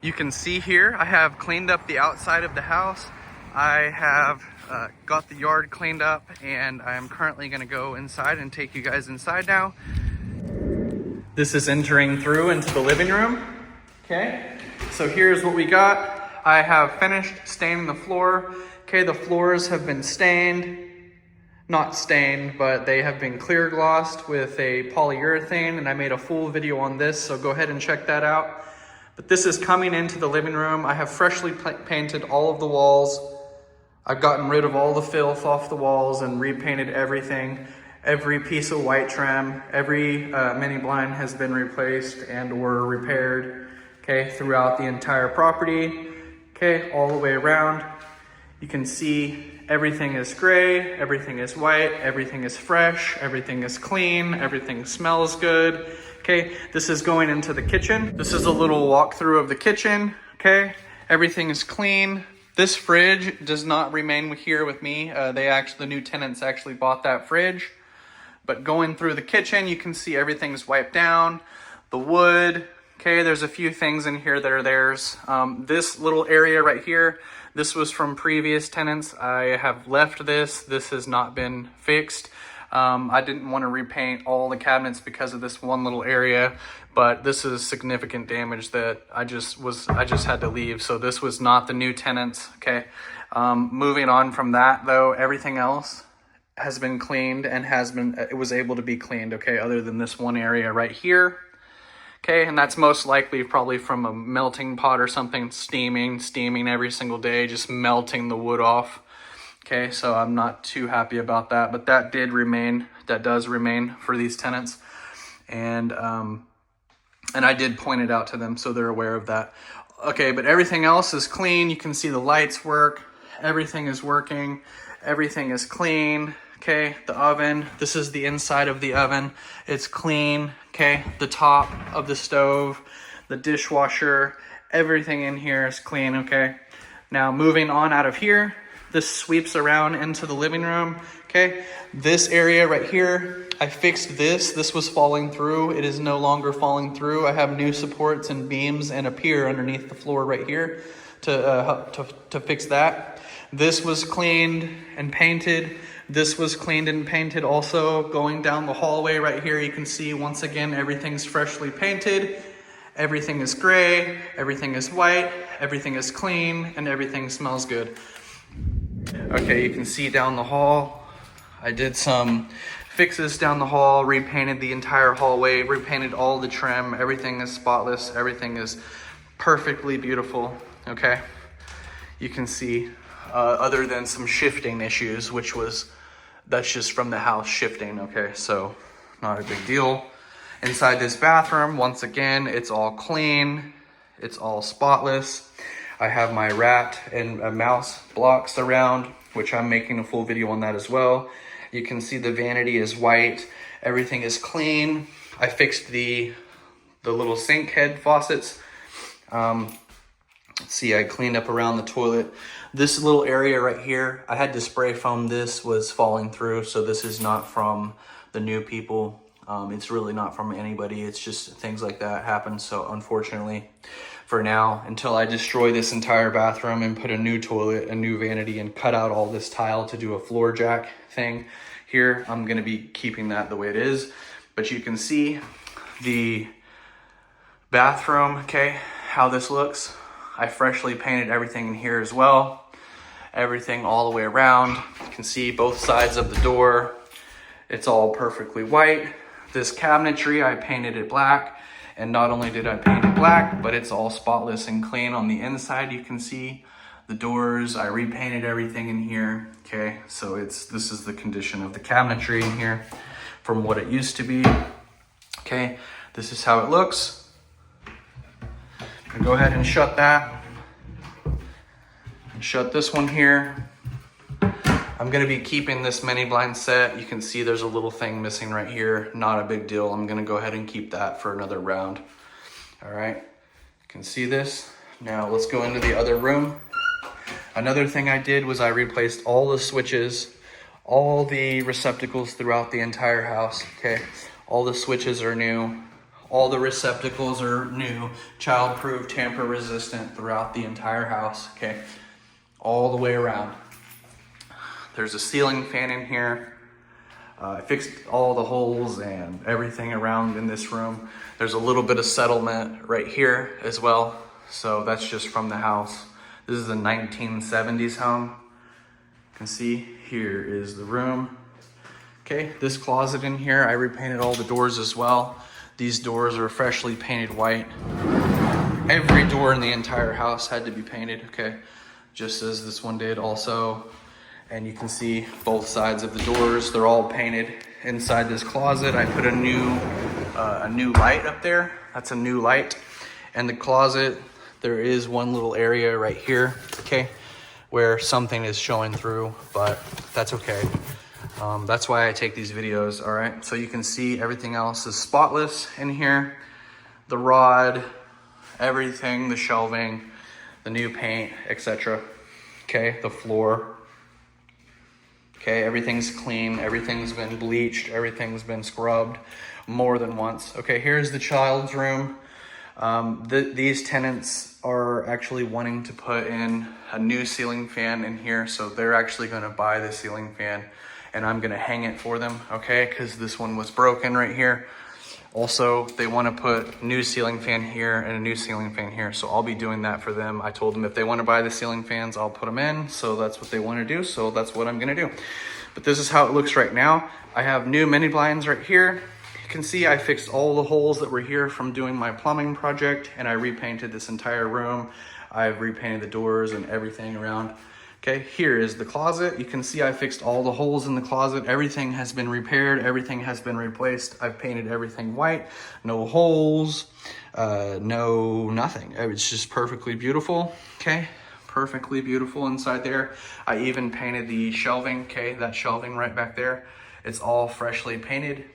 You can see here, I have cleaned up the outside of the house. I have got the yard cleaned up, and I am currently gonna go inside and take you guys inside now. This is entering through into the living room. Okay, so here's what we got. I have finished staining the floor. Okay, the floors have been stained. Not stained, but they have been clear glossed with a polyurethane, and I made a full video on this, so go ahead and check that out. But this is coming into the living room. I have freshly painted all of the walls. I've gotten rid of all the filth off the walls and repainted everything. Every piece of white trim, every mini blind has been replaced and or repaired, okay, throughout the entire property, okay, all the way around. You can see everything is gray, everything is white, everything is fresh, everything is clean, everything smells good. Okay, this is going into the kitchen. This is a little walkthrough of the kitchen, okay? Everything is clean. This fridge does not remain here with me. The new tenants actually bought that fridge. But going through the kitchen, you can see everything's wiped down. The wood, okay, there's a few things in here that are theirs. This little area right here, this was from previous tenants. I have left this. This has not been fixed. I didn't want to repaint all the cabinets because of this one little area, but this is significant damage that I just had to leave. So this was not the new tenants, okay? Moving on from that though, everything else has been cleaned and it was able to be cleaned, okay? Other than this one area right here, okay? And that's most likely probably from a melting pot or something, steaming every single day, just melting the wood off. Okay, so I'm not too happy about that, but that does remain for these tenants. And I did point it out to them, so they're aware of that. Okay, but everything else is clean. You can see the lights work. Everything is working. Everything is clean. Okay, the oven, this is the inside of the oven. It's clean, okay? The top of the stove, the dishwasher, everything in here is clean, okay? Now moving on out of here, this sweeps around into the living room, okay? This area right here, I fixed this. This was falling through. It is no longer falling through. I have new supports and beams and a pier underneath the floor right here to fix that. This was cleaned and painted. This was cleaned and painted also. Going down the hallway right here, you can see once again, everything's freshly painted. Everything is gray, everything is white, everything is clean, and everything smells good. Okay, you can see down the hall, I did some fixes down the hall, repainted the entire hallway, repainted all the trim. Everything is spotless. Everything is perfectly beautiful, okay? You can see, other than some shifting issues, that's just from the house shifting, okay? So not a big deal. Inside this bathroom, once again, it's all clean. It's all spotless. I have my rat and mouse blocks around, which I'm making a full video on that as well. You can see the vanity is white. Everything is clean. I fixed the little sink head faucets. Let's see, I cleaned up around the toilet. This little area right here, I had to spray foam. This was falling through, so this is not from the new people. It's really not from anybody. It's just things like that happen. So unfortunately, for now, until I destroy this entire bathroom and put a new toilet, a new vanity, and cut out all this tile to do a floor jack thing here, I'm gonna be keeping that the way it is. But you can see the bathroom, okay, how this looks. I freshly painted everything in here as well. Everything all the way around. You can see both sides of the door. It's all perfectly white. This cabinetry, I painted it black. And not only did I paint it black, but it's all spotless and clean on the inside. You can see the doors. I repainted everything in here. Okay, so this is the condition of the cabinetry in here from what it used to be. Okay, this is how it looks. Go ahead and shut that. And shut this one here. I'm gonna be keeping this mini blind set. You can see there's a little thing missing right here. Not a big deal. I'm gonna go ahead and keep that for another round. All right, you can see this. Now let's go into the other room. Another thing I did was I replaced all the switches, all the receptacles throughout the entire house, okay? All the switches are new. All the receptacles are new, child-proof, tamper-resistant throughout the entire house, okay? All the way around. There's a ceiling fan in here. I fixed all the holes and everything around in this room. There's a little bit of settlement right here as well. So that's just from the house. This is a 1970s home. You can see here is the room. Okay, this closet in here, I repainted all the doors as well. These doors are freshly painted white. Every door in the entire house had to be painted, okay? Just as this one did also. And you can see both sides of the doors, they're all painted. Inside this closet, I put a new light up there. That's a new light. And the closet, there is one little area right here, okay, where something is showing through, but that's okay. That's why I take these videos, all right? So you can see everything else is spotless in here. The rod, everything, the shelving, the new paint, etc. Okay, the floor. Okay, everything's clean, everything's been bleached, everything's been scrubbed more than once. Okay, here's the child's room. These tenants are actually wanting to put in a new ceiling fan in here, so they're actually gonna buy the ceiling fan and I'm gonna hang it for them, okay? Because this one was broken right here. Also, they wanna put new ceiling fan here and a new ceiling fan here, so I'll be doing that for them. I told them if they wanna buy the ceiling fans, I'll put them in, so that's what they wanna do, so that's what I'm gonna do. But this is how it looks right now. I have new mini blinds right here. You can see I fixed all the holes that were here from doing my plumbing project, and I repainted this entire room. I've repainted the doors and everything around. Okay, here is the closet. You can see I fixed all the holes in the closet. Everything has been repaired. Everything has been replaced. I've painted everything white. No holes, no nothing. It's just perfectly beautiful, okay? Perfectly beautiful inside there. I even painted the shelving, okay? That shelving right back there. It's all freshly painted.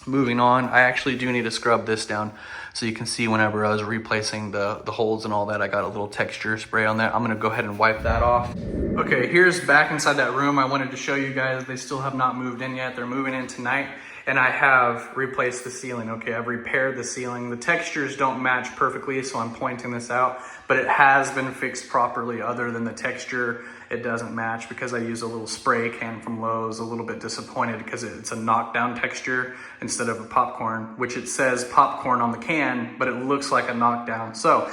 Moving on, I actually do need to scrub this down. So you can see whenever I was replacing the holes and all that, I got a little texture spray on that. I'm gonna go ahead and wipe that off. Okay, here's back inside that room. I wanted to show you guys, they still have not moved in yet. They're moving in tonight. And I have replaced the ceiling, okay? I've repaired the ceiling. The textures don't match perfectly, so I'm pointing this out, but it has been fixed properly other than the texture. It doesn't match because I use a little spray can from Lowe's. A little bit disappointed because it's a knockdown texture instead of a popcorn, which it says popcorn on the can, but it looks like a knockdown. So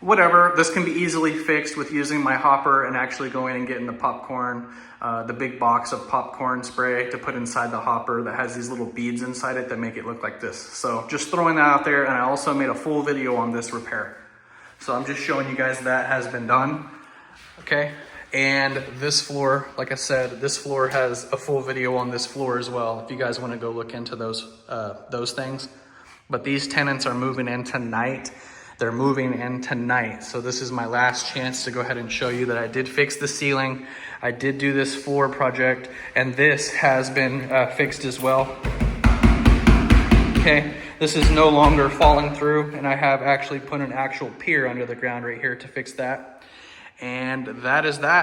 whatever, this can be easily fixed with using my hopper and actually going and getting the popcorn, the big box of popcorn spray to put inside the hopper that has these little beads inside it that make it look like this. So just throwing that out there, and I also made a full video on this repair. So I'm just showing you guys that has been done, okay? And this floor, like I said, this floor has a full video on this floor as well, if you guys wanna go look into those things. But these tenants are moving in tonight. They're moving in tonight. So this is my last chance to go ahead and show you that I did fix the ceiling. I did do this floor project, and this has been fixed as well. Okay, this is no longer falling through, and I have actually put an actual pier under the ground right here to fix that. And that is that.